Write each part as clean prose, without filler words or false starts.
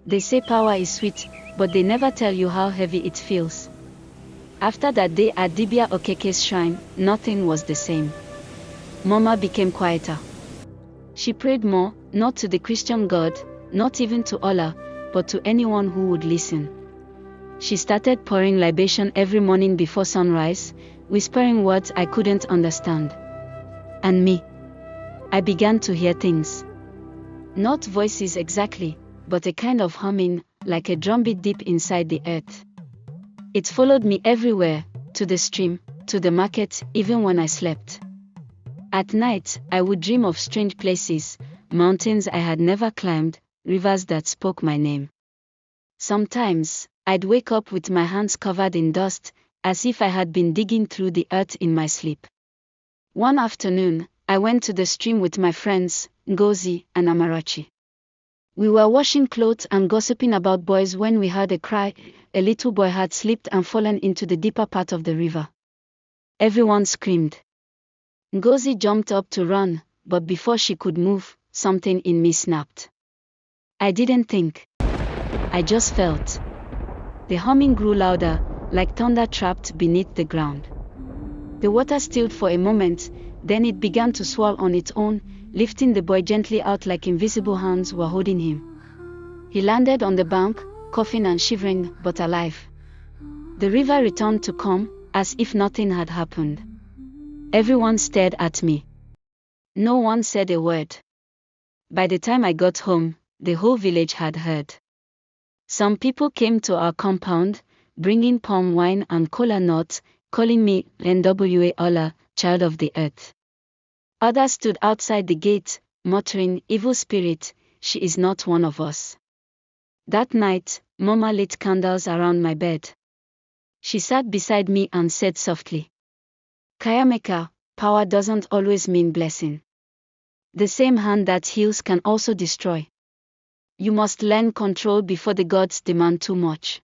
They say power is sweet, but they never tell you how heavy it feels. After that day at Dibia Okeke's shrine, nothing was the same. Mama became quieter. She prayed more, not to the Christian God, not even to Allah, but to anyone who would listen. She started pouring libation every morning before sunrise, whispering words I couldn't understand. And me. I began to hear things. Not voices exactly, but a kind of humming, like a drumbeat deep inside the earth. It followed me everywhere, to the stream, to the market, even when I slept. At night, I would dream of strange places, mountains I had never climbed, rivers that spoke my name. Sometimes, I'd wake up with my hands covered in dust, as if I had been digging through the earth in my sleep. One afternoon, I went to the stream with my friends, Ngozi and Amarachi. We were washing clothes and gossiping about boys when we heard a cry. A little boy had slipped and fallen into the deeper part of the river. Everyone screamed. Ngozi jumped up to run, but before she could move, something in me snapped. I didn't think. I just felt. The humming grew louder, like thunder trapped beneath the ground. The water stilled for a moment, then it began to swirl on its own, lifting the boy gently out like invisible hands were holding him. He landed on the bank, coughing and shivering, but alive. The river returned to calm, as if nothing had happened. Everyone stared at me. No one said a word. By the time I got home, the whole village had heard. Some people came to our compound, bringing palm wine and kola nuts, calling me NWA Allah, child of the earth. Others stood outside the gate, muttering, "Evil spirit, she is not one of us." That night, Mama lit candles around my bed. She sat beside me and said softly, "Kayameka, power doesn't always mean blessing. The same hand that heals can also destroy. You must learn control before the gods demand too much."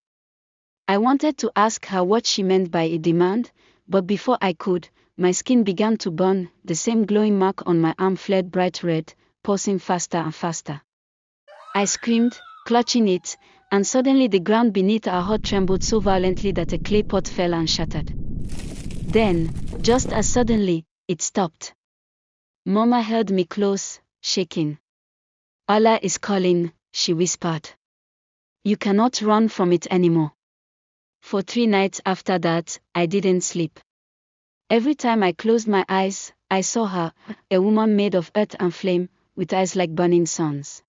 I wanted to ask her what she meant by a demand, but before I could, my skin began to burn, the same glowing mark on my arm flared bright red, pulsing faster and faster. I screamed, clutching it, and suddenly the ground beneath our hut trembled so violently that a clay pot fell and shattered. Then, just as suddenly, it stopped. Mama held me close, shaking. "Allah is calling," she whispered. "You cannot run from it anymore." For 3 nights after that, I didn't sleep. Every time I closed my eyes, I saw her, a woman made of earth and flame, with eyes like burning suns.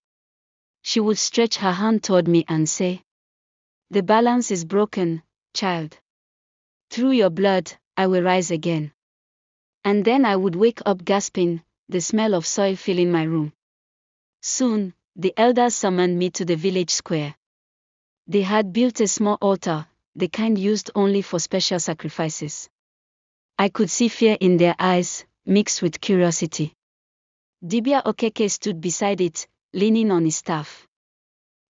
She would stretch her hand toward me and say, "The balance is broken, child. Through your blood, I will rise again." And then I would wake up gasping, the smell of soil filling my room. Soon, the elders summoned me to the village square. They had built a small altar, the kind used only for special sacrifices. I could see fear in their eyes, mixed with curiosity. Dibia Okeke stood beside it, leaning on his staff.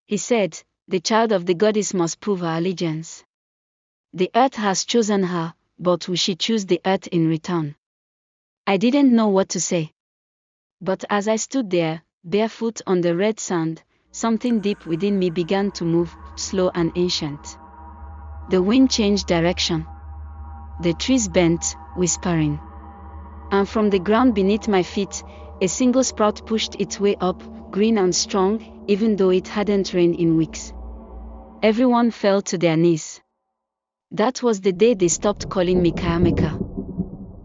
He said, "The child of the goddess must prove her allegiance. The earth has chosen her, but will she choose the earth in return?" I didn't know what to say. But as I stood there, barefoot on the red sand, something deep within me began to move, slow and ancient. The wind changed direction. The trees bent, whispering. And from the ground beneath my feet, a single sprout pushed its way up, green and strong, even though it hadn't rained in weeks. Everyone fell to their knees. That was the day they stopped calling me Kayameka.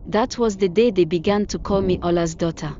That was the day they began to call me Allah's daughter.